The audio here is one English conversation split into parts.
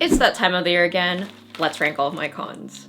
It's that time of the year again. Let's rank all of my cons.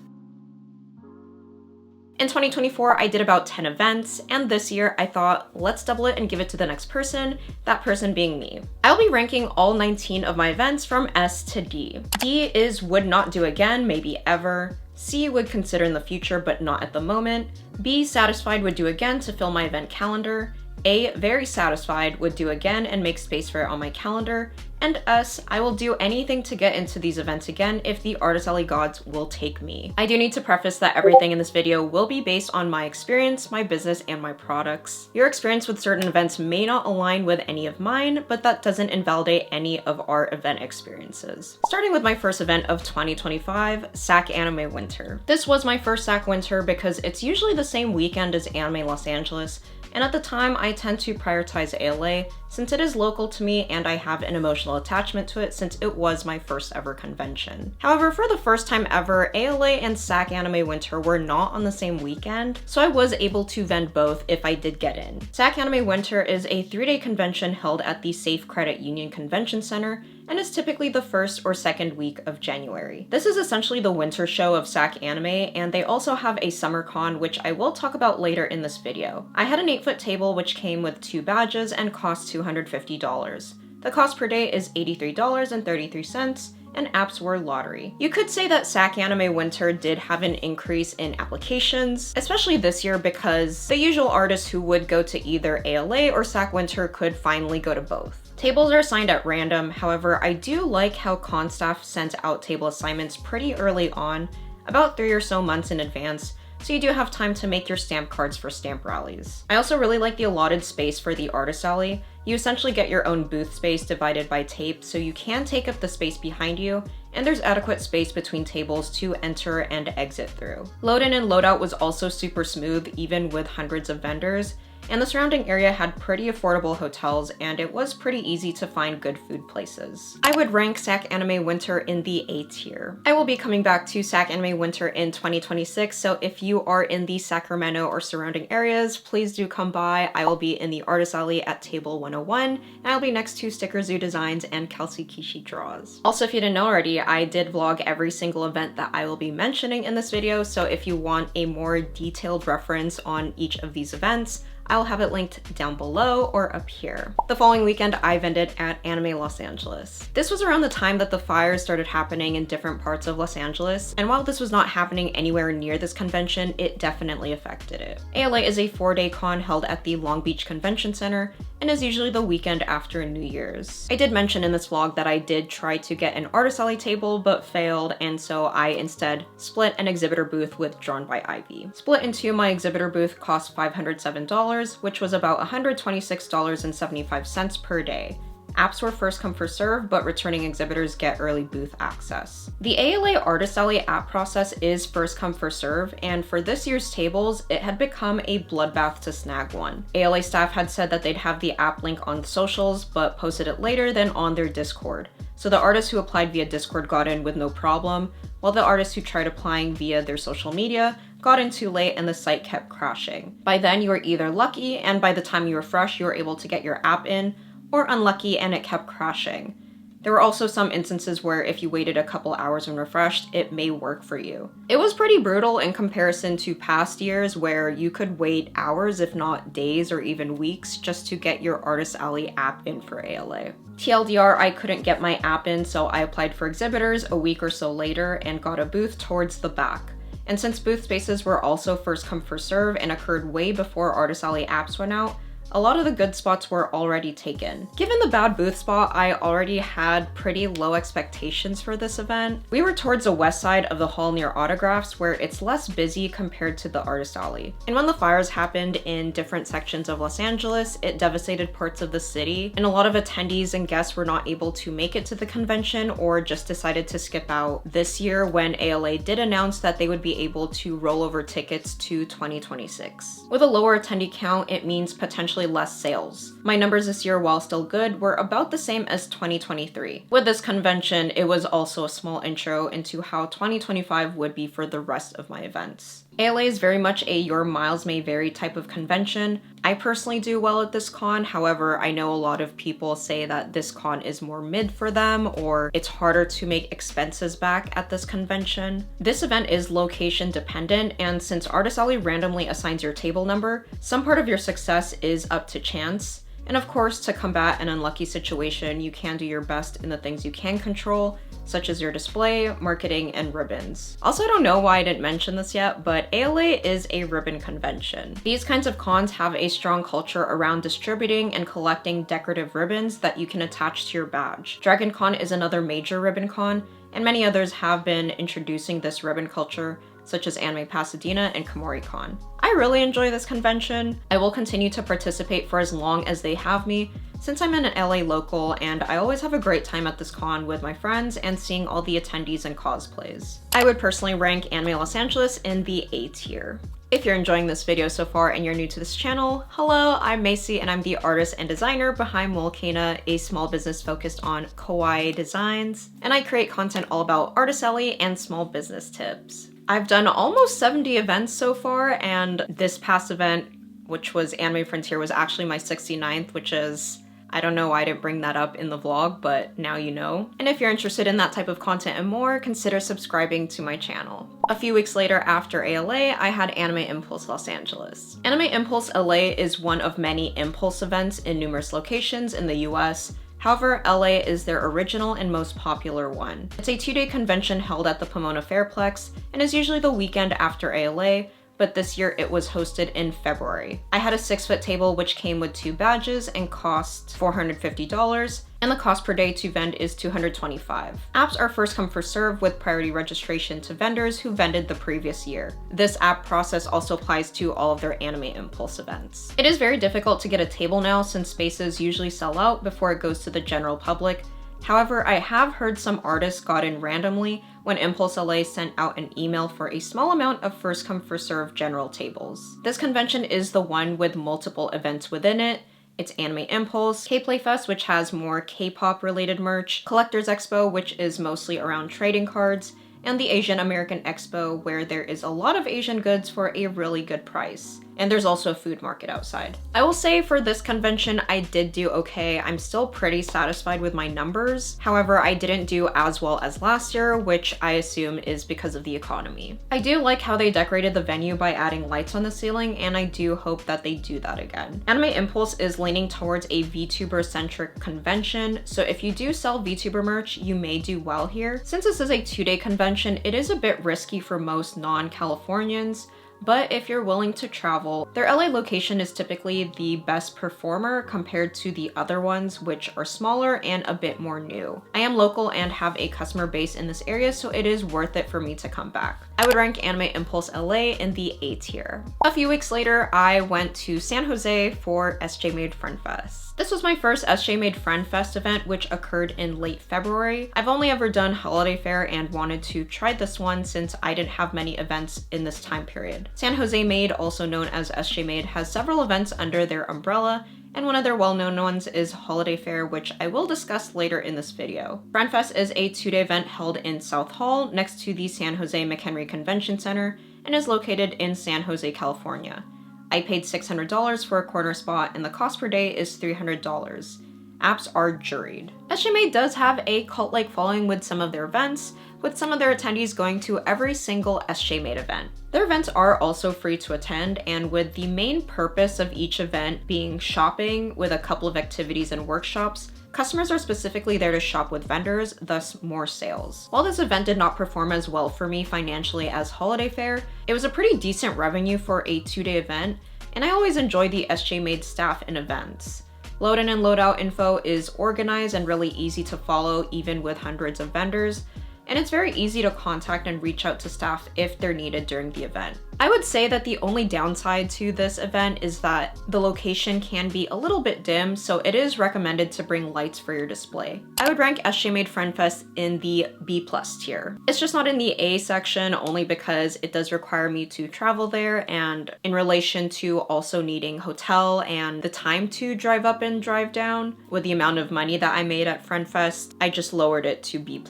In 2024, I did about 10 events, and this year I thought, let's double it and give it to the next person, that person being me. I'll be ranking all 19 of my events from S to D. D is would not do again, maybe ever. C would consider in the future, but not at the moment. B, satisfied, would do again to fill my event calendar. A, very satisfied, would do again and make space for it on my calendar. And S, I will do anything to get into these events again if the Artist Alley gods will take me. I do need to preface that everything in this video will be based on my experience, my business, and my products. Your experience with certain events may not align with any of mine, but that doesn't invalidate any of our event experiences. Starting with my first event of 2025, SacAnime Winter. This was my first Sac Winter because it's usually the same weekend as Anime Los Angeles, and at the time I tend to prioritize ALA since it is local to me and I have an emotional attachment to it since it was my first ever convention. However, for the first time ever, ALA and SacAnime Winter were not on the same weekend, so I was able to vend both if I did get in. SacAnime Winter is a 3-day convention held at the Safe Credit Union Convention Center and is typically the first or second week of January. This is essentially the winter show of SacAnime, and they also have a summer con, which I will talk about later in this video. I had an 8-foot table which came with 2 badges and cost $250. The cost per day is $83.33, and apps were lottery. You could say that SacAnime Winter did have an increase in applications, especially this year because the usual artists who would go to either ALA or Sac Winter could finally go to both. Tables are assigned at random, however, I do like how con staff sent out table assignments pretty early on, about 3 or so months in advance, so you do have time to make your stamp cards for stamp rallies. I also really like the allotted space for the Artist Alley. You essentially get your own booth space divided by tape, so you can take up the space behind you, and there's adequate space between tables to enter and exit through. Load in and load out was also super smooth, even with hundreds of vendors, and the surrounding area had pretty affordable hotels, and it was pretty easy to find good food places. I would rank SacAnime Winter in the A tier. I will be coming back to SacAnime Winter in 2026, so if you are in the Sacramento or surrounding areas, please do come by. I will be in the Artist Alley at table 101, and I'll be next to Sticker Zoo Designs and Kelsey Kishi Draws. Also, if you didn't know already, I did vlog every single event that I will be mentioning in this video, so if you want a more detailed reference on each of these events, I'll have it linked down below or up here. The following weekend, I vended at Anime Los Angeles. This was around the time that the fires started happening in different parts of Los Angeles, and while this was not happening anywhere near this convention, it definitely affected it. ALA is a 4-day con held at the Long Beach Convention Center, and is usually the weekend after New Year's. I did mention in this vlog that I did try to get an Artist Alley table, but failed, and so I instead split an exhibitor booth with Drawn by Ivy. Split in two, my exhibitor booth cost $507, which was about $126.75 per day. Apps were first come first serve, but returning exhibitors get early booth access. The ALA Artist Alley app process is first come first serve, and for this year's tables, it had become a bloodbath to snag one. ALA staff had said that they'd have the app link on socials, but posted it later than on their Discord. So the artists who applied via Discord got in with no problem, while the artists who tried applying via their social media got in too late and the site kept crashing. By then, you were either lucky, and by the time you refresh, you were able to get your app in, or unlucky and it kept crashing. There were also some instances where if you waited a couple hours and refreshed, it may work for you. It was pretty brutal in comparison to past years where you could wait hours, if not days or even weeks, just to get your Artist Alley app in for ALA. TLDR, I couldn't get my app in, so I applied for exhibitors a week or so later and got a booth towards the back. And since booth spaces were also first come first serve and occurred way before Artist Alley apps went out, a lot of the good spots were already taken. Given the bad booth spot, I already had pretty low expectations for this event. We were towards the west side of the hall near Autographs, where it's less busy compared to the Artist Alley. And when the fires happened in different sections of Los Angeles, it devastated parts of the city, and a lot of attendees and guests were not able to make it to the convention or just decided to skip out this year when ALA did announce that they would be able to roll over tickets to 2026. With a lower attendee count, it means potentially less sales. My numbers this year, while still good, were about the same as 2023. With this convention, it was also a small intro into how 2025 would be for the rest of my events. ALA is very much a your miles may vary type of convention. I personally do well at this con, however, I know a lot of people say that this con is more mid for them, or it's harder to make expenses back at this convention. This event is location dependent, and since Artist Alley randomly assigns your table number, some part of your success is up to chance. And of course, to combat an unlucky situation, you can do your best in the things you can control, such as your display, marketing, and ribbons. Also, I don't know why I didn't mention this yet, but ALA is a ribbon convention. These kinds of cons have a strong culture around distributing and collecting decorative ribbons that you can attach to your badge. DragonCon is another major ribbon con, and many others have been introducing this ribbon culture, such as Anime Pasadena and Kumoricon. I really enjoy this convention. I will continue to participate for as long as they have me, since I'm an LA local and I always have a great time at this con with my friends and seeing all the attendees and cosplays. I would personally rank Anime Los Angeles in the A tier. If you're enjoying this video so far and you're new to this channel, hello, I'm Macy and I'm the artist and designer behind Mualcaina, a small business focused on kawaii designs, and I create content all about artist alley and small business tips. I've done almost 70 events so far, and this past event, which was Anime Frontier, was actually my 69th, which is, I don't know why I didn't bring that up in the vlog, but now you know. And if you're interested in that type of content and more, consider subscribing to my channel. A few weeks later after ALA, I had Anime Impulse Los Angeles. Anime Impulse LA is one of many Impulse events in numerous locations in the US. However, LA is their original and most popular one. It's a 2-day convention held at the Pomona Fairplex and is usually the weekend after ALA, but this year it was hosted in February. I had a 6-foot table which came with 2 badges and cost $450, and the cost per day to vend is $225. Apps are first come first serve with priority registration to vendors who vended the previous year. This app process also applies to all of their Anime Impulse events. It is very difficult to get a table now since spaces usually sell out before it goes to the general public. However, I have heard some artists got in randomly when Impulse LA sent out an email for a small amount of first come first serve general tables. This convention is the one with multiple events within it. It's Anime Impulse, KPlay Fest, which has more K-pop related merch, Collectors Expo, which is mostly around trading cards, and the Asian American Expo, where there is a lot of Asian goods for a really good price. And there's also a food market outside. I will say for this convention, I did do okay. I'm still pretty satisfied with my numbers. However, I didn't do as well as last year, which I assume is because of the economy. I do like how they decorated the venue by adding lights on the ceiling, and I do hope that they do that again. Anime Impulse is leaning towards a VTuber-centric convention, so if you do sell VTuber merch, you may do well here. Since this is a 2-day convention, it is a bit risky for most non-Californians, but if you're willing to travel, their LA location is typically the best performer compared to the other ones, which are smaller and a bit more new. I am local and have a customer base in this area, so it is worth it for me to come back. I would rank Anime Impulse LA in the A tier. A few weeks later, I went to San Jose for SJMade Friend Fest. This was my first SJMade Friend Fest event, which occurred in late February. I've only ever done holiday fair and wanted to try this one since I didn't have many events in this time period. San Jose Made, also known as SJMade, has several events under their umbrella, and one of their well-known ones is Holiday Fair, which I will discuss later in this video. Friendfest is a 2-day event held in South Hall next to the San Jose McHenry Convention Center and is located in San Jose, California. I paid $600 for a corner spot and the cost per day is $300. Apps are juried. SJMade does have a cult-like following with some of their events, with some of their attendees going to every single SJMade event. Their events are also free to attend, and with the main purpose of each event being shopping with a couple of activities and workshops, customers are specifically there to shop with vendors, thus more sales. While this event did not perform as well for me financially as Holiday Fair, it was a pretty decent revenue for a 2-day event, and I always enjoy the SJMade staff and events. Load in and load out info is organized and really easy to follow even with hundreds of vendors, and it's very easy to contact and reach out to staff if they're needed during the event. I would say that the only downside to this event is that the location can be a little bit dim, so it is recommended to bring lights for your display. I would rank SJMade Friendfest in the B+ tier. It's just not in the A section only because it does require me to travel there, and in relation to also needing hotel and the time to drive up and drive down, with the amount of money that I made at Friendfest, I just lowered it to B+.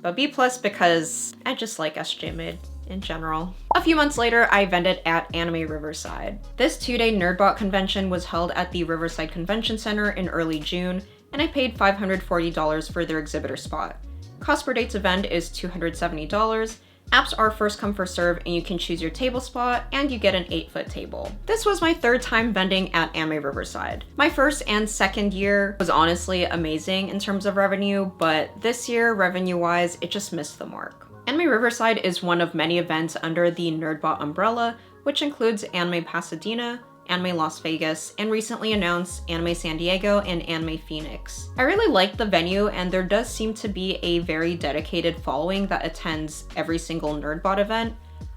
But B+ because I just like SJMade. in general. A few months later, I vended at Anime Riverside. This 2-day Nerdbot convention was held at the Riverside Convention Center in early June, and I paid $540 for their exhibitor spot. Cost per day to vend is $270. Apps are first come first serve, and you can choose your table spot, and you get an 8-foot table. This was my 3rd time vending at Anime Riverside. My first and second year was honestly amazing in terms of revenue, but this year, revenue-wise, it just missed the mark. Anime Riverside is one of many events under the Nerdbot umbrella, which includes Anime Pasadena, Anime Las Vegas, and recently announced Anime San Diego and Anime Phoenix. I really like the venue, and there does seem to be a very dedicated following that attends every single Nerdbot event.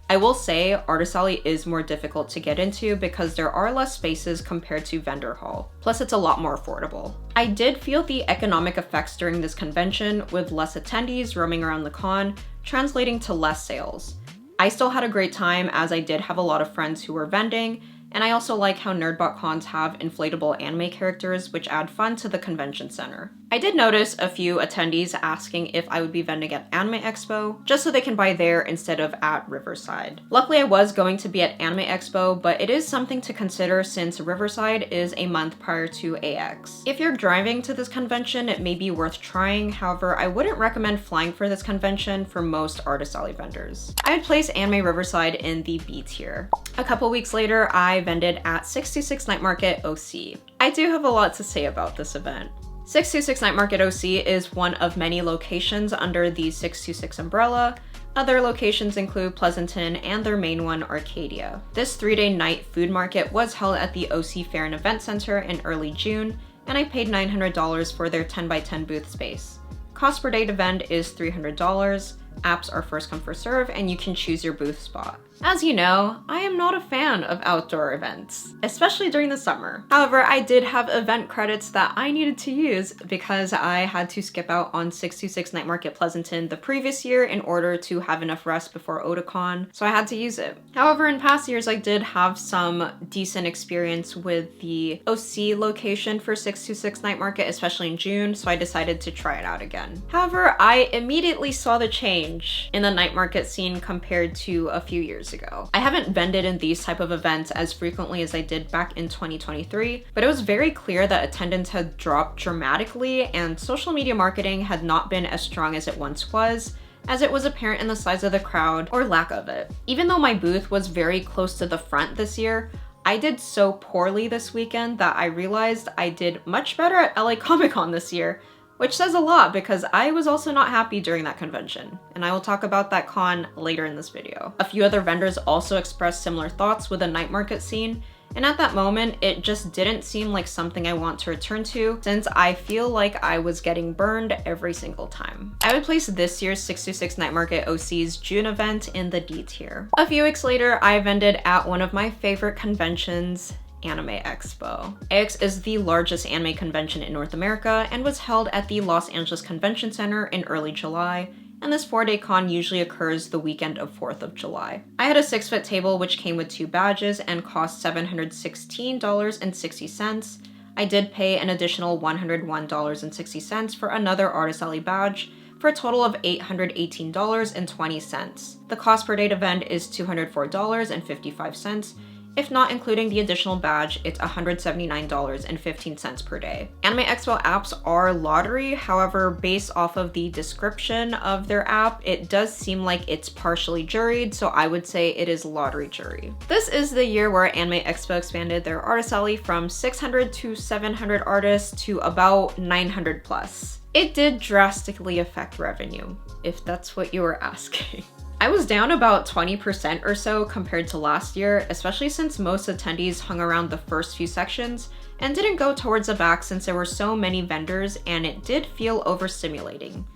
I will say Artist Alley is more difficult to get into because there are less spaces compared to Vendor Hall. Plus it's a lot more affordable. I did feel the economic effects during this convention, with less attendees roaming around the con, translating to less sales. I still had a great time, as I did have a lot of friends who were vending, and I also like how Nerdbot cons have inflatable anime characters, which add fun to the convention center. I did notice a few attendees asking if I would be vending at Anime Expo, just so they can buy there instead of at Riverside. Luckily, I was going to be at Anime Expo, but it is something to consider since Riverside is a month prior to AX. If you're driving to this convention, it may be worth trying. However, I wouldn't recommend flying for this convention for most Artist Alley vendors. I would place Anime Riverside in the B tier. A couple weeks later, I vended at 626 Night Market OC. I do have a lot to say about this event. 626 Night Market OC is one of many locations under the 626 umbrella. Other locations include Pleasanton and their main one, Arcadia. This 3-day night food market was held at the OC Fair and Event Center in early June, and I paid $900 for their 10x10 booth space. Cost per day to vend is $300. Apps are first come first serve, and you can choose your booth spot. As you know, I am not a fan of outdoor events, especially during the summer. However, I did have event credits that I needed to use because I had to skip out on 626 Night Market Pleasanton the previous year in order to have enough rest before Otakon, so I had to use it. However, in past years, I did have some decent experience with the OC location for 626 Night Market, especially in June, so I decided to try it out again. However, I immediately saw the change in the night market scene compared to a few years ago. I haven't vended in these type of events as frequently as I did back in 2023, but it was very clear that attendance had dropped dramatically and social media marketing had not been as strong as it once was, as it was apparent in the size of the crowd or lack of it. Even though my booth was very close to the front this year, I did so poorly this weekend that I realized I did much better at LA Comic Con this year, which says a lot because I was also not happy during that convention, and I will talk about that con later in this video. A few other vendors also expressed similar thoughts with the night market scene, and at that moment, it just didn't seem like something I want to return to since I feel like I was getting burned every single time. I would place this year's 626 Night Market OC's June event in the D tier. A few weeks later, I vended at one of my favorite conventions, Anime Expo. AX is the largest anime convention in North America and was held at the Los Angeles Convention Center in early July, and this 4-day con usually occurs the weekend of 4th of July. I had a 6-foot table which came with 2 badges and cost $716.60. I did pay an additional $101.60 for another Artist Alley badge, for a total of $818.20. The cost per day to vend is $204.55. If not including the additional badge, it's $179.15 per day. Anime Expo apps are lottery, however, based off of the description of their app, it does seem like it's partially juried, so I would say it is lottery jury. This is the year where Anime Expo expanded their Artist Alley from 600 to 700 artists to about 900 plus. It did drastically affect revenue, if that's what you were asking. I was down about 20% or so compared to last year, especially since most attendees hung around the first few sections and didn't go towards the back since there were so many vendors and it did feel overstimulating.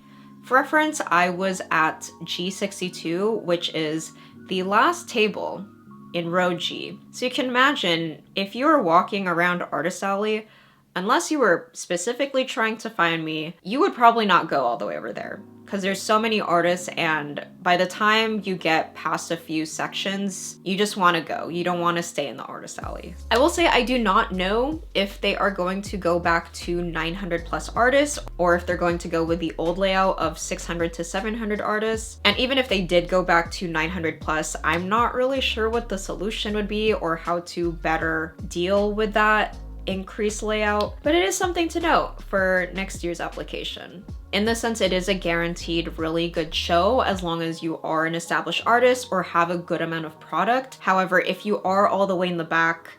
For reference, I was at G62, which is the last table in row G. So you can imagine if you were walking around Artist Alley, unless you were specifically trying to find me, you would probably not go all the way over there. because there's so many artists, and by the time you get past a few sections, you just want to go. You don't want to stay in the artist alley. I will say I do not know if they are going to go back to 900 plus artists or if they're going to go with the old layout of 600 to 700 artists. And even if they did go back to 900 plus, I'm not really sure what the solution would be or how to better deal with that increased layout, but it is something to note for next year's application. In the sense, it is a guaranteed really good show as long as you are an established artist or have a good amount of product. However, if you are all the way in the back,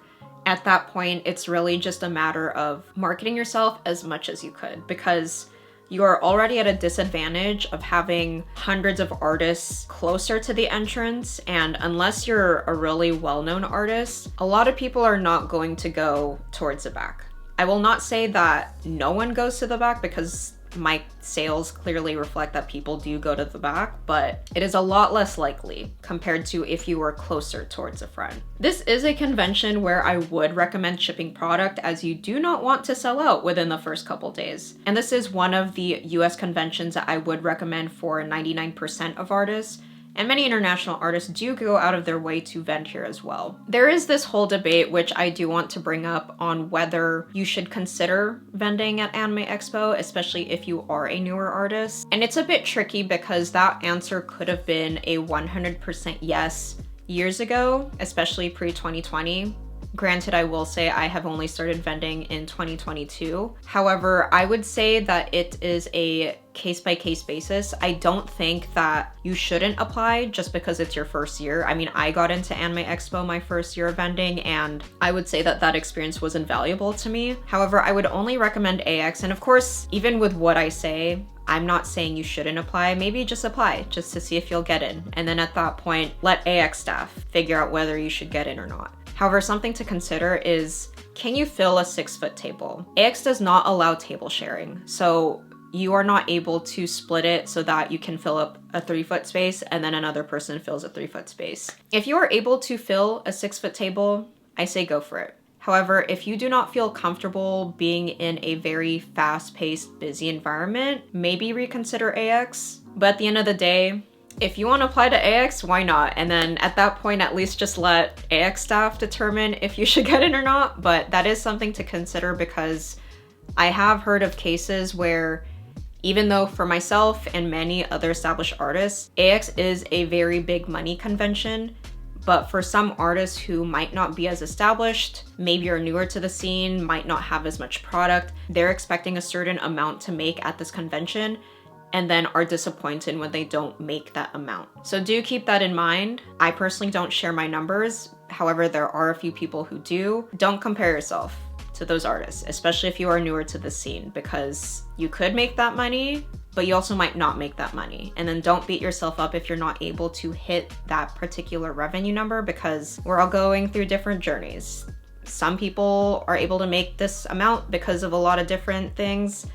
at that point, it's really just a matter of marketing yourself as much as you could, because you are already at a disadvantage of having hundreds of artists closer to the entrance, and unless you're a really well-known artist, a lot of people are not going to go towards the back. I will not say that no one goes to the back, because my sales clearly reflect that people do go to the back, but it is a lot less likely compared to if you were closer towards the front. This is a convention where I would recommend shipping product, as you do not want to sell out within the first couple days. And this is one of the US conventions that I would recommend for 99% of artists. And many international artists do go out of their way to vend here as well. There is this whole debate, which I do want to bring up, on whether you should consider vending at Anime Expo, especially if you are a newer artist. And it's a bit tricky because that answer could have been a 100% yes years ago, especially pre-2020. Granted, I will say I have only started vending in 2022. However, I would say that it is a case-by-case basis. I don't think that you shouldn't apply just because it's your first year. I mean, I got into Anime Expo my first year of vending, and I would say that that experience was invaluable to me. However, I would only recommend AX, and of course, even with what I say, I'm not saying you shouldn't apply. Maybe just apply just to see if you'll get in. And then at that point, let AX staff figure out whether you should get in or not. However, something to consider is, can you fill a 6-foot table? AX does not allow table sharing, so you are not able to split it so that you can fill up a 3-foot space and then another person fills a 3-foot space. If you are able to fill a 6-foot table, I say go for it. However, if you do not feel comfortable being in a very fast-paced, busy environment, maybe reconsider AX. But at the end of the day, if you want to apply to AX, why not? And then at that point, at least just let AX staff determine if you should get in or not. But that is something to consider, because I have heard of cases where, even though for myself and many other established artists, AX is a very big money convention, but for some artists who might not be as established, maybe are newer to the scene, might not have as much product, they're expecting a certain amount to make at this convention, and then are disappointed when they don't make that amount. So do keep that in mind. I personally don't share my numbers. However, there are a few people who do. Don't compare yourself to those artists, especially if you are newer to the scene, because you could make that money, but you also might not make that money. And then don't beat yourself up if you're not able to hit that particular revenue number, because we're all going through different journeys. Some people are able to make this amount because of a lot of different things,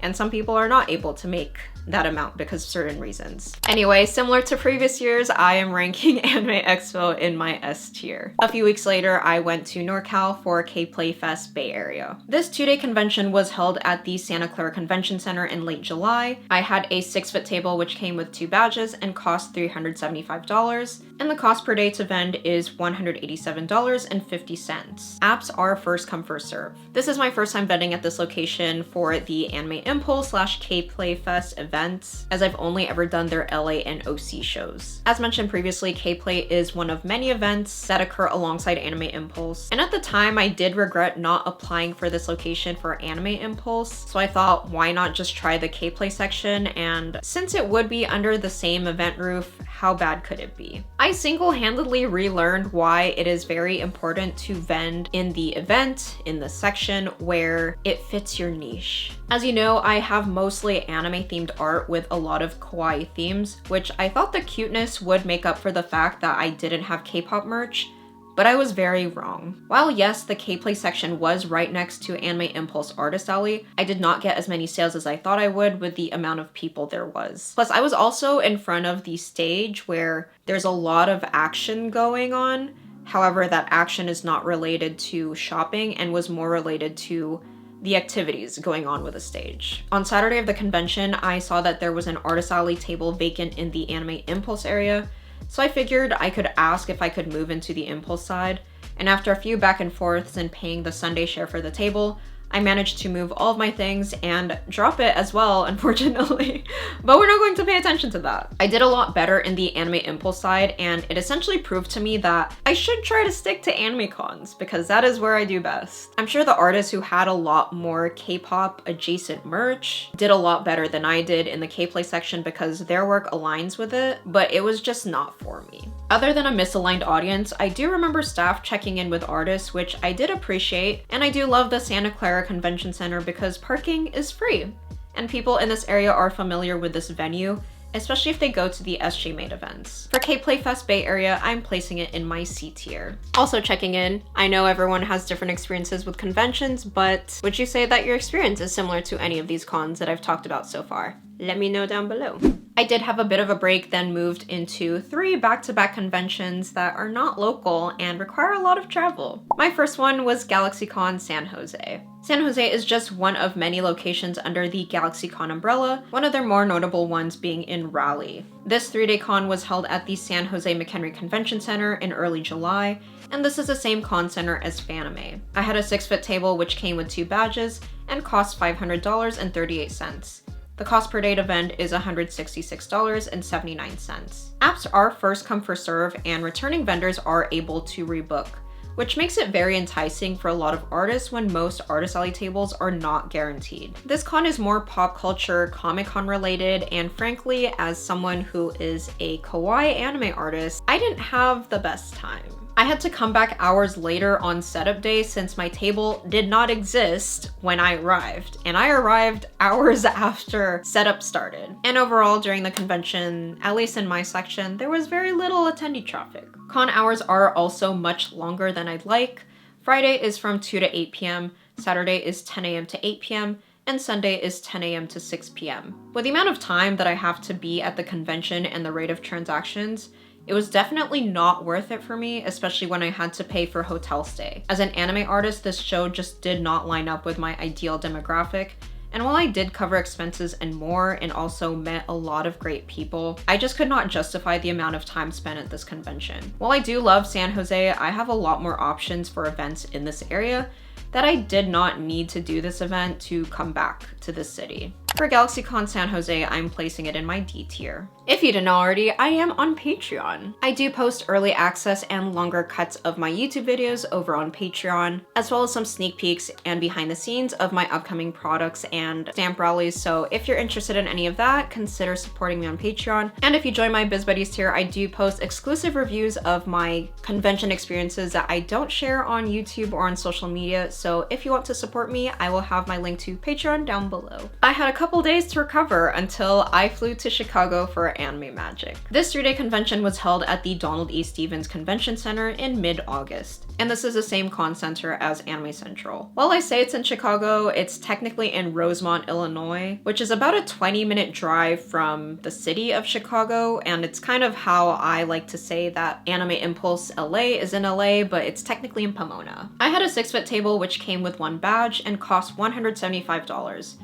and some people are not able to make that amount because of certain reasons. Anyway, similar to previous years, I am ranking Anime Expo in my S tier. A few weeks later, I went to NorCal for KPlay Fest Bay Area. This 2-day convention was held at the Santa Clara Convention Center in late July. I had a 6-foot table which came with 2 badges and cost $375, and the cost per day to vend is $187.50. Apps are first come, first serve. This is my first time vending at this location for the Anime Impulse / KPlay Fest event, as I've only ever done their LA and OC shows. As mentioned previously, KPlay is one of many events that occur alongside Anime Impulse, and at the time I did regret not applying for this location for Anime Impulse, so I thought, why not just try the KPlay section, and since it would be under the same event roof, how bad could it be? I single-handedly relearned why it is very important to vend in the event, in the section where it fits your niche. As you know, I have mostly anime-themed art with a lot of kawaii themes, which I thought the cuteness would make up for the fact that I didn't have K-pop merch, but I was very wrong. While yes, the KPlay section was right next to Anime Impulse Artist Alley, I did not get as many sales as I thought I would with the amount of people there was. Plus, I was also in front of the stage where there's a lot of action going on. However, that action is not related to shopping and was more related to the activities going on with the stage. On Saturday of the convention, I saw that there was an artist alley table vacant in the Anime Impulse area, so I figured I could ask if I could move into the Impulse side, and after a few back and forths and paying the Sunday share for the table, I managed to move all of my things and drop it as well, unfortunately. But we're not going to pay attention to that. I did a lot better in the Anime Impulse side, and it essentially proved to me that I should try to stick to anime cons because that is where I do best. I'm sure the artists who had a lot more K-pop adjacent merch did a lot better than I did in the KPlay section because their work aligns with it, but it was just not for me. Other than a misaligned audience, I do remember staff checking in with artists, which I did appreciate, and I do love the Santa Clara Convention Center because parking is free, and people in this area are familiar with this venue, especially if they go to the SJMade events. For KPlay Fest Bay Area, I'm placing it in my C tier. Also checking in, I know everyone has different experiences with conventions, but would you say that your experience is similar to any of these cons that I've talked about so far? Let me know down below. I did have a bit of a break, then moved into 3 back-to-back conventions that are not local and require a lot of travel. My first one was GalaxyCon San Jose. San Jose is just one of many locations under the GalaxyCon umbrella, one of their more notable ones being in Raleigh. This 3-day con was held at the San Jose McHenry Convention Center in early July, and this is the same con center as SacAnime. I had a 6-foot table which came with 2 badges and cost $500.38. The cost per date event is $166.79. Apps are first come first serve, and returning vendors are able to rebook, which makes it very enticing for a lot of artists when most artist alley tables are not guaranteed. This con is more pop culture, Comic-Con related, and frankly, as someone who is a kawaii anime artist, I didn't have the best time. I had to come back hours later on setup day since my table did not exist when I arrived, and I arrived hours after setup started. And overall, during the convention, at least in my section, there was very little attendee traffic. Con hours are also much longer than I'd like. Friday is from 2 to 8 p.m., Saturday is 10 a.m. to 8 p.m., and Sunday is 10 a.m. to 6 p.m. With the amount of time that I have to be at the convention and the rate of transactions, it was definitely not worth it for me, especially when I had to pay for hotel stay. As an anime artist, this show just did not line up with my ideal demographic, and while I did cover expenses and more and also met a lot of great people, I just could not justify the amount of time spent at this convention. While I do love San Jose, I have a lot more options for events in this area that I did not need to do this event to come back to this city. For GalaxyCon San Jose, I'm placing it in my D tier. If you didn't already, I am on Patreon. I do post early access and longer cuts of my YouTube videos over on Patreon, as well as some sneak peeks and behind the scenes of my upcoming products and stamp rallies, so if you're interested in any of that, consider supporting me on Patreon. And if you join my Biz Buddies tier, I do post exclusive reviews of my convention experiences that I don't share on YouTube or on social media, so if you want to support me, I will have my link to Patreon down below. I had a couple days to recover until I flew to Chicago for Anime Magic. This 3-day convention was held at the Donald E. Stevens Convention Center in mid-August, and this is the same con center as Anime Central. While I say it's in Chicago, it's technically in Rosemont, Illinois, which is about a 20-minute drive from the city of Chicago, and it's kind of how I like to say that Anime Impulse LA is in LA, but it's technically in Pomona. I had a 6-foot table which came with 1 badge and cost $175.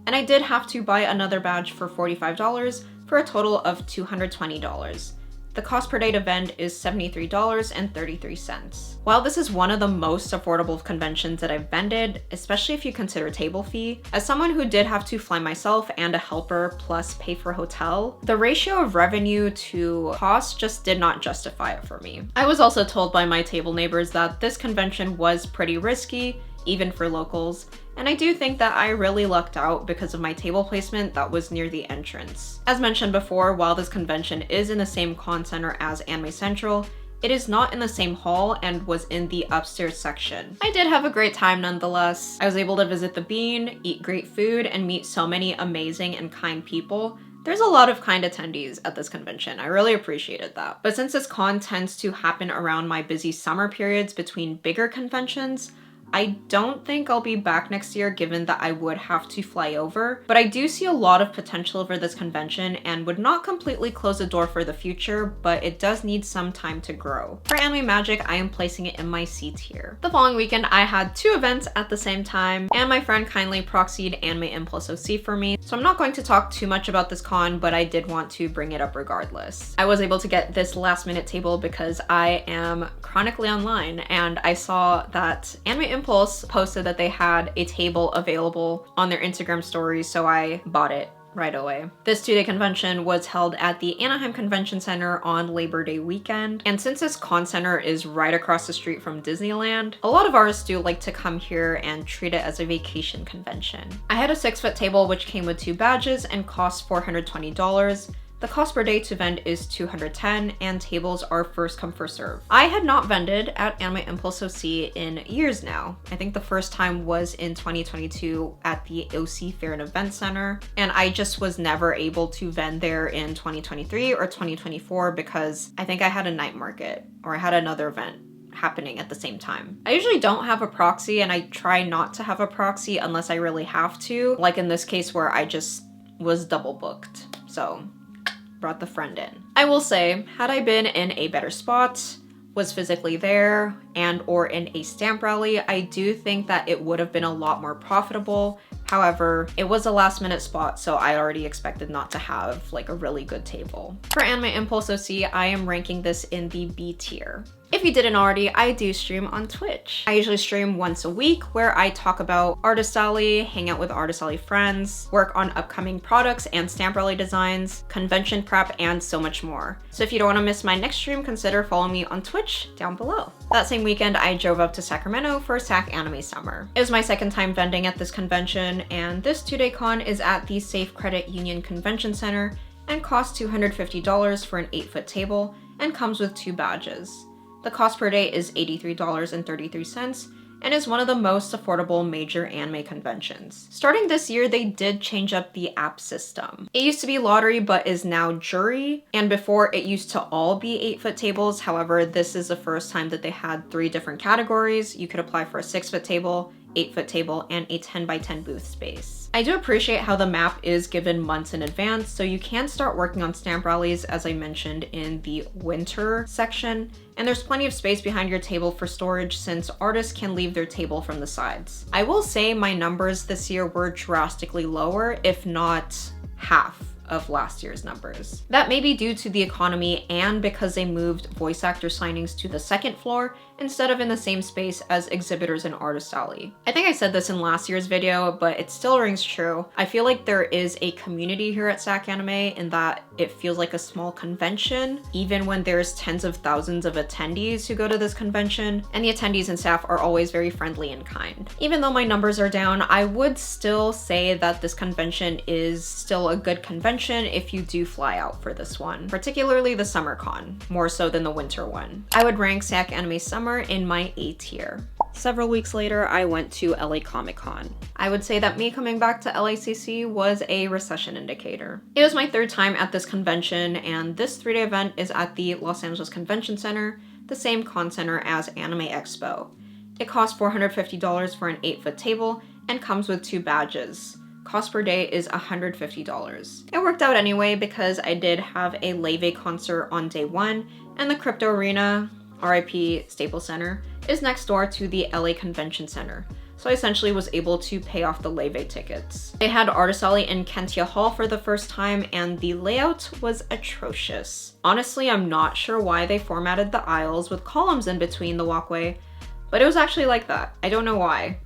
And I did have to buy another badge for $45 for a total of $220. The cost per date event is $73.33. While this is one of the most affordable conventions that I've vended, especially if you consider table fee, as someone who did have to fly myself and a helper plus pay for hotel, the ratio of revenue to cost just did not justify it for me. I was also told by my table neighbors that this convention was pretty risky, even for locals, and I do think that I really lucked out because of my table placement that was near the entrance. As mentioned before, while this convention is in the same con center as Anime Central, it is not in the same hall and was in the upstairs section. I did have a great time nonetheless. I was able to visit the Bean, eat great food, and meet so many amazing and kind people. There's a lot of kind attendees at this convention. I really appreciated that. But since this con tends to happen around my busy summer periods between bigger conventions, I don't think I'll be back next year given that I would have to fly over, but I do see a lot of potential for this convention and would not completely close the door for the future, but it does need some time to grow. For Anime Magic, I am placing it in my C tier. The following weekend, I had 2 events at the same time, and my friend kindly proxied Anime Impulse OC for me, so I'm not going to talk too much about this con, but I did want to bring it up regardless. I was able to get this last minute table because I am chronically online, and I saw that Anime Impulse posted that they had a table available on their Instagram stories, so I bought it right away. This 2-day convention was held at the Anaheim Convention Center on Labor Day weekend, and since this con center is right across the street from Disneyland, a lot of artists do like to come here and treat it as a vacation convention. I had a 6-foot table which came with 2 badges and cost $420. The cost per day to vend is $210, and tables are first come first serve. I had not vended at Anime Impulse OC in years now. I think the first time was in 2022 at the OC Fair and Event Center, and I just was never able to vend there in 2023 or 2024 because I think I had a night market or I had another event happening at the same time. I usually don't have a proxy, and I try not to have a proxy unless I really have to, like in this case where I just was double booked. So brought the friend in. I will say, had I been in a better spot, was physically there, and or in a stamp rally, I do think that it would have been a lot more profitable. However, it was a last minute spot, so I already expected not to have like a really good table. For Anime Impulse OC, I am ranking this in the B tier. If you didn't already, I do stream on Twitch. I usually stream once a week where I talk about Artist Alley, hang out with Artist Alley friends, work on upcoming products and stamp rally designs, convention prep, and so much more. So if you don't want to miss my next stream, consider following me on Twitch down below. That same weekend, I drove up to Sacramento for SacAnime Summer. It was my second time vending at this convention, and this 2-day con is at the Safe Credit Union Convention Center and costs $250 for an 8-foot table and comes with 2 badges. The cost per day is $83.33 and is one of the most affordable major anime conventions. Starting this year, they did change up the app system. It used to be lottery, but is now jury, and before it used to all be 8-foot tables. However, this is the first time that they had 3 different categories. You could apply for a 6-foot table, 8-foot table, and a 10x10 booth space. I do appreciate how the map is given months in advance, so you can start working on stamp rallies, as I mentioned in the winter section, and there's plenty of space behind your table for storage since artists can leave their table from the sides. I will say my numbers this year were drastically lower, if not half of last year's numbers. That may be due to the economy and because they moved voice actor signings to the 2nd floor instead of in the same space as exhibitors in Artist Alley. I think I said this in last year's video, but it still rings true. I feel like there is a community here at SacAnime in that it feels like a small convention, even when there's tens of thousands of attendees who go to this convention, and the attendees and staff are always very friendly and kind. Even though my numbers are down, I would still say that this convention is still a good convention if you do fly out for this one, particularly the summer con, more so than the winter one. I would rank SacAnime Summer in my A tier. Several weeks later, I went to LA Comic-Con. I would say that me coming back to LACC was a recession indicator. It was my 3rd time at this convention, and this 3-day event is at the Los Angeles Convention Center, the same con center as Anime Expo. It costs $450 for an 8-foot table and comes with 2 badges. Cost per day is $150. It worked out anyway because I did have a Leve concert on day 1, and the Crypto Arena, RIP Staples Center, is next door to the LA Convention Center, so I essentially was able to pay off the Leve tickets. They had Artist Alley in Kentia Hall for the first time, and the layout was atrocious. Honestly, I'm not sure why they formatted the aisles with columns in between the walkway, but it was actually like that. I don't know why.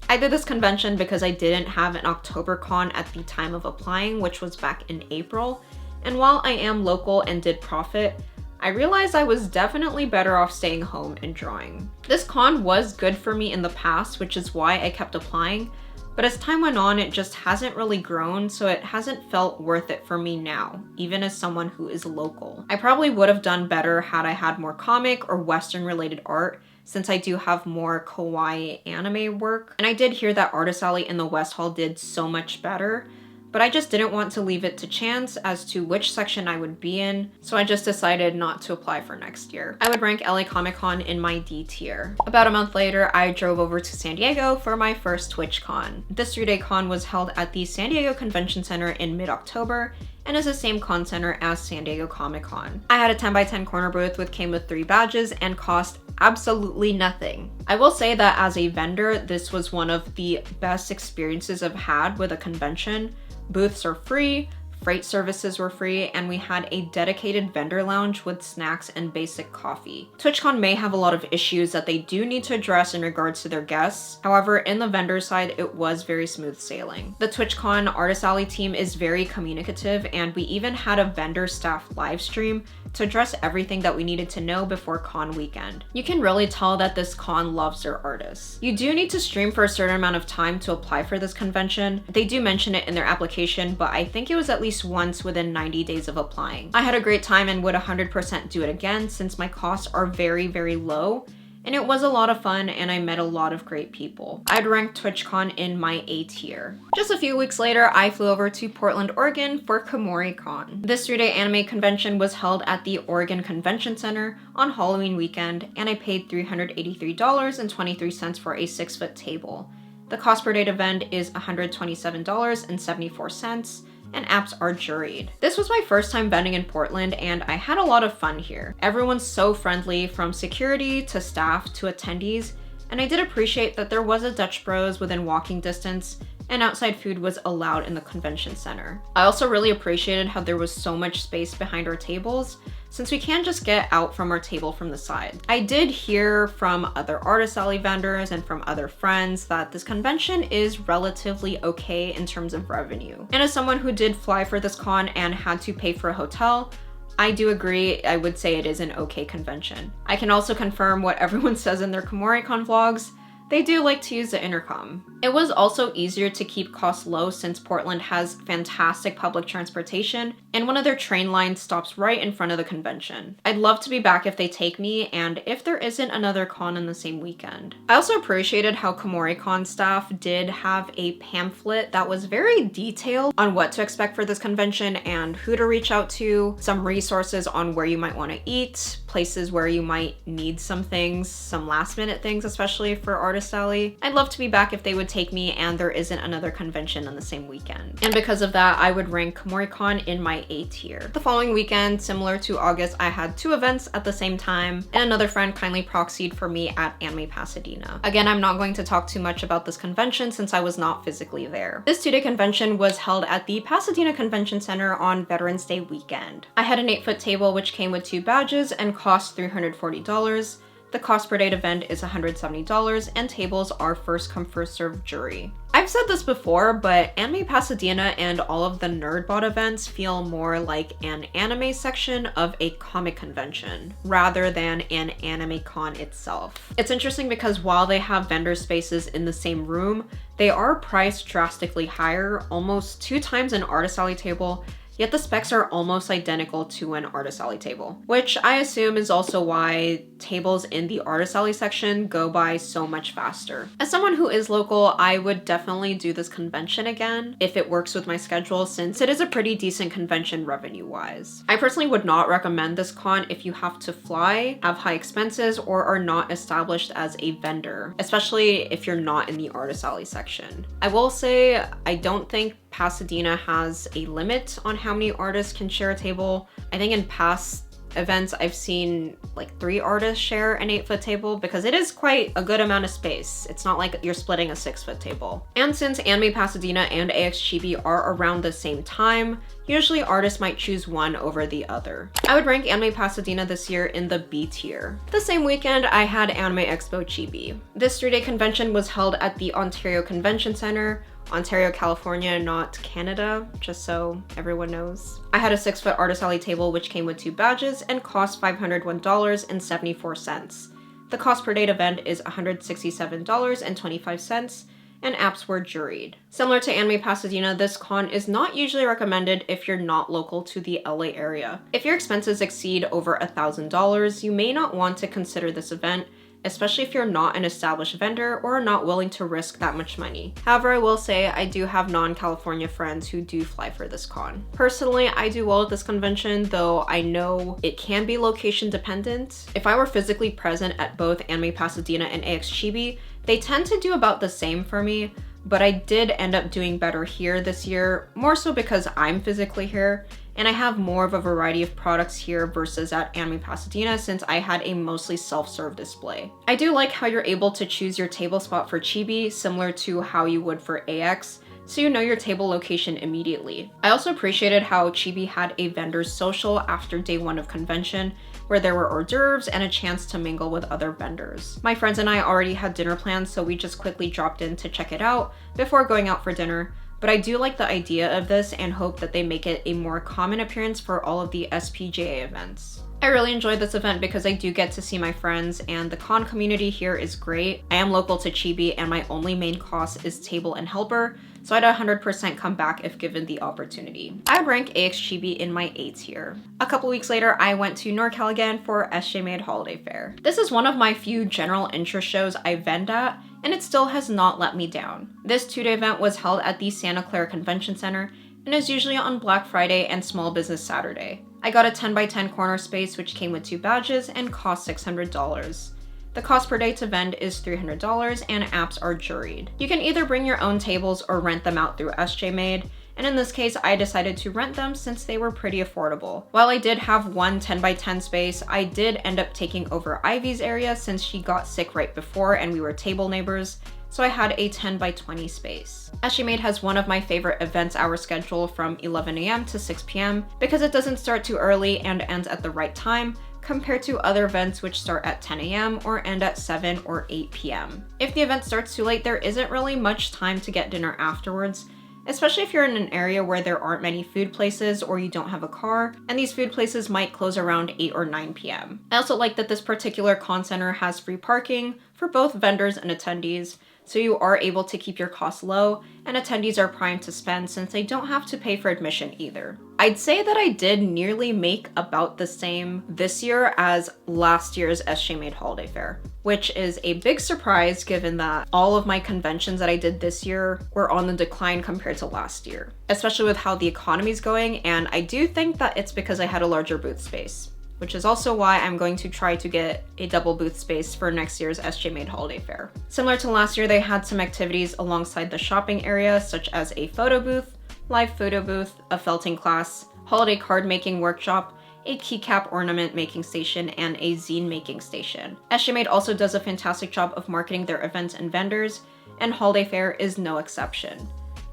I did this convention because I didn't have an October con at the time of applying, which was back in April, and while I am local and did profit, I realized I was definitely better off staying home and drawing. This con was good for me in the past, which is why I kept applying, but as time went on, it just hasn't really grown, so it hasn't felt worth it for me now, even as someone who is local. I probably would have done better had I had more comic or Western related art, since I do have more kawaii anime work, and I did hear that Artist Alley in the West Hall did so much better, but I just didn't want to leave it to chance as to which section I would be in, so I just decided not to apply for next year. I would rank LA Comic Con in my D tier. About a month later, I drove over to San Diego for my first TwitchCon. This 3-day con was held at the San Diego Convention Center in mid-October, and is the same con center as San Diego Comic-Con. I had a 10x10 corner booth which came with 3 badges and cost absolutely nothing. I will say that as a vendor, this was one of the best experiences I've had with a convention. Booths are free, freight services were free, and we had a dedicated vendor lounge with snacks and basic coffee. TwitchCon may have a lot of issues that they do need to address in regards to their guests. However, in the vendor side, it was very smooth sailing. The TwitchCon Artist Alley team is very communicative, and we even had a vendor staff live stream to address everything that we needed to know before con weekend. You can really tell that this con loves their artists. You do need to stream for a certain amount of time to apply for this convention. They do mention it in their application, but I think it was at least once within 90 days of applying. I had a great time and would 100% do it again since my costs are very, very low. And it was a lot of fun and I met a lot of great people. I'd rank TwitchCon in my A tier. Just a few weeks later, I flew over to Portland, Oregon for Kumoricon. This 3-day anime convention was held at the Oregon Convention Center on Halloween weekend, and I paid $383.23 for a 6-foot table. The cost per date event is $127.74. and apps are juried. This was my first time vending in Portland and I had a lot of fun here. Everyone's so friendly, from security to staff to attendees, and I did appreciate that there was a Dutch Bros within walking distance and outside food was allowed in the convention center. I also really appreciated how there was so much space behind our tables, since we can't just get out from our table from the side. I did hear from other Artist Alley vendors and from other friends that this convention is relatively okay in terms of revenue. And as someone who did fly for this con and had to pay for a hotel, I do agree, I would say it is an okay convention. I can also confirm what everyone says in their Kumoricon vlogs. They do like to use the intercom. It was also easier to keep costs low since Portland has fantastic public transportation and one of their train lines stops right in front of the convention. I'd love to be back if they take me and if there isn't another con in the same weekend. I also appreciated how Kumoricon staff did have a pamphlet that was very detailed on what to expect for this convention and who to reach out to, some resources on where you might want to eat, places where you might need some things, some last minute things, especially for Artist Alley. I'd love to be back if they would take me and there isn't another convention on the same weekend. And because of that, I would rank Kumoricon in my A tier. The following weekend, similar to August, I had 2 events at the same time, and another friend kindly proxied for me at Anime Pasadena. Again, I'm not going to talk too much about this convention since I was not physically there. This 2-day convention was held at the Pasadena Convention Center on Veterans Day weekend. I had an 8-foot table which came with 2 badges and cost $340. The cost per date event is $170 and tables are first come first served jury. I've said this before, but Anime Pasadena and all of the NerdBot events feel more like an anime section of a comic convention rather than an anime con itself. It's interesting because while they have vendor spaces in the same room, they are priced drastically higher, almost 2 times an Artist Alley table, yet the specs are almost identical to an Artist Alley table, which I assume is also why tables in the Artist Alley section go by so much faster. As someone who is local, I would definitely do this convention again if it works with my schedule, since it is a pretty decent convention revenue-wise. I personally would not recommend this con if you have to fly, have high expenses, or are not established as a vendor, especially if you're not in the Artist Alley section. I will say, I don't think Pasadena has a limit on how many artists can share a table. I think in past events I've seen like 3 artists share an 8-foot table because it is quite a good amount of space. It's not like you're splitting a 6-foot table. And since Anime Pasadena and AX Chibi are around the same time, usually artists might choose one over the other. I would rank Anime Pasadena this year in the B tier. The same weekend, I had Anime Expo Chibi. This 3-day convention was held at the Ontario Convention Center, Ontario, California, not Canada, just so everyone knows. I had a 6-foot Artist Alley table which came with 2 badges and cost $501.74. The cost per date event is $167.25, and apps were juried. Similar to Anime Pasadena, this con is not usually recommended if you're not local to the LA area. If your expenses exceed over $1,000, you may not want to consider this event, especially if you're not an established vendor or are not willing to risk that much money. However, I will say I do have non-California friends who do fly for this con. Personally, I do well at this convention, though I know it can be location dependent. If I were physically present at both Anime Pasadena and AX Chibi, they tend to do about the same for me, but I did end up doing better here this year, more so because I'm physically here, and I have more of a variety of products here versus at Anime Pasadena since I had a mostly self-serve display. I do like how you're able to choose your table spot for Chibi, similar to how you would for AX, so you know your table location immediately. I also appreciated how Chibi had a vendor's social after day 1 of convention, where there were hors d'oeuvres and a chance to mingle with other vendors. My friends and I already had dinner plans, so we just quickly dropped in to check it out before going out for dinner. But I do like the idea of this and hope that they make it a more common appearance for all of the SPJA events. I really enjoyed this event because I do get to see my friends and the con community here is great. I am local to Chibi and my only main cost is table and helper, so I'd 100% come back if given the opportunity. I would rank AX Chibi in my A tier. A couple weeks later, I went to NorCal again for SJMade Holiday Fair. This is one of my few general interest shows I vend at, and it still has not let me down. This 2-day event was held at the Santa Clara Convention Center and is usually on Black Friday and Small Business Saturday. I got a 10x10 corner space which came with 2 badges and cost $600. The cost per day to vend is $300 and apps are juried. You can either bring your own tables or rent them out through SJMade, and in this case I decided to rent them since they were pretty affordable. While I did have one 10x10 space, I did end up taking over Ivy's area since she got sick right before and we were table neighbors, so I had a 10x20 space. SJMade has one of my favorite events hour schedule from 11 a.m. to 6 p.m. because it doesn't start too early and ends at the right time, compared to other events which start at 10 a.m. or end at 7 or 8 p.m. If the event starts too late, there isn't really much time to get dinner afterwards, especially if you're in an area where there aren't many food places or you don't have a car, and these food places might close around 8 or 9 p.m. I also like that this particular con center has free parking for both vendors and attendees, so you are able to keep your costs low, and attendees are primed to spend since they don't have to pay for admission either. I'd say that I did nearly make about the same this year as last year's SJMade Holiday Fair, which is a big surprise given that all of my conventions that I did this year were on the decline compared to last year, especially with how the economy's going, and I do think that it's because I had a larger booth space, which is also why I'm going to try to get a double booth space for next year's SJMade Holiday Fair. Similar to last year, they had some activities alongside the shopping area, such as a photo booth, live photo booth, a felting class, holiday card making workshop, a keycap ornament making station, and a zine making station. SJMade also does a fantastic job of marketing their events and vendors, and Holiday Fair is no exception.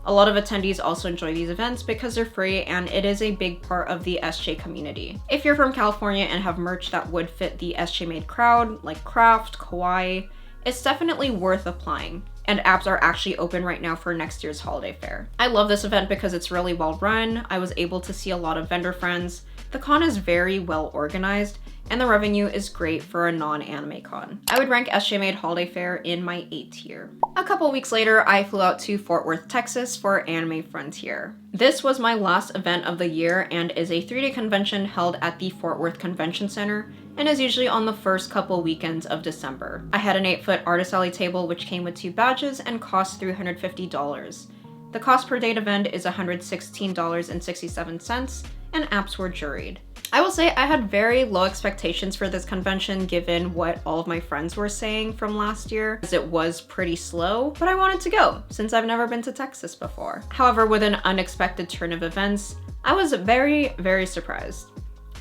A lot of attendees also enjoy these events because they're free and it is a big part of the SJ community. If you're from California and have merch that would fit the SJMade crowd, like craft, kawaii, it's definitely worth applying. And apps are actually open right now for next year's holiday fair. I love this event because it's really well run. I was able to see a lot of vendor friends. The con is very well organized, and the revenue is great for a non-anime con. I would rank SJMade Holiday Fair in my A tier. A couple weeks later, I flew out to Fort Worth, Texas for Anime Frontier. This was my last event of the year and is a 3-day convention held at the Fort Worth Convention Center and is usually on the first couple weekends of December. I had an 8-foot artist alley table which came with 2 badges and cost $350. The cost per day to vend is $116.67, and apps were juried. I will say I had very low expectations for this convention given what all of my friends were saying from last year, as it was pretty slow, but I wanted to go since I've never been to Texas before. However, with an unexpected turn of events, I was very, very surprised.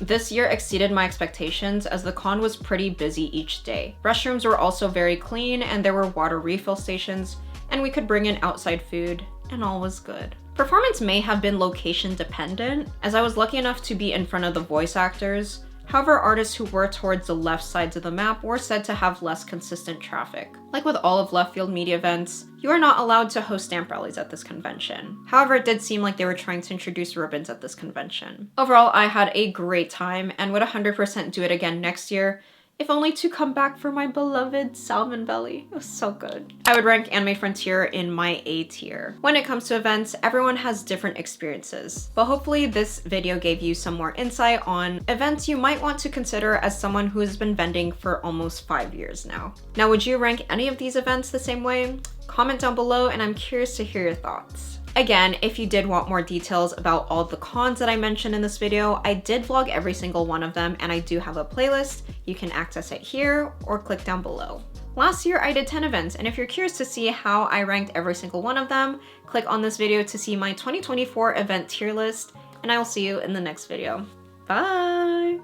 This year exceeded my expectations as the con was pretty busy each day. Restrooms were also very clean and there were water refill stations, and we could bring in outside food, and all was good. Performance may have been location dependent, as I was lucky enough to be in front of the voice actors. However, artists who were towards the left sides of the map were said to have less consistent traffic. Like with all of left field media events, you are not allowed to host stamp rallies at this convention. However, it did seem like they were trying to introduce ribbons at this convention. Overall, I had a great time and would 100% do it again next year if only to come back for my beloved salmon belly. It was so good. I would rank Anime Frontier in my A tier. When it comes to events, everyone has different experiences, but hopefully this video gave you some more insight on events you might want to consider as someone who has been vending for almost 5 years now. Now, would you rank any of these events the same way? Comment down below and I'm curious to hear your thoughts. Again, if you did want more details about all the cons that I mentioned in this video, I did vlog every single one of them and I do have a playlist. You can access it here or click down below. Last year I did 10 events, and if you're curious to see how I ranked every single one of them, click on this video to see my 2024 event tier list, and I will see you in the next video. Bye!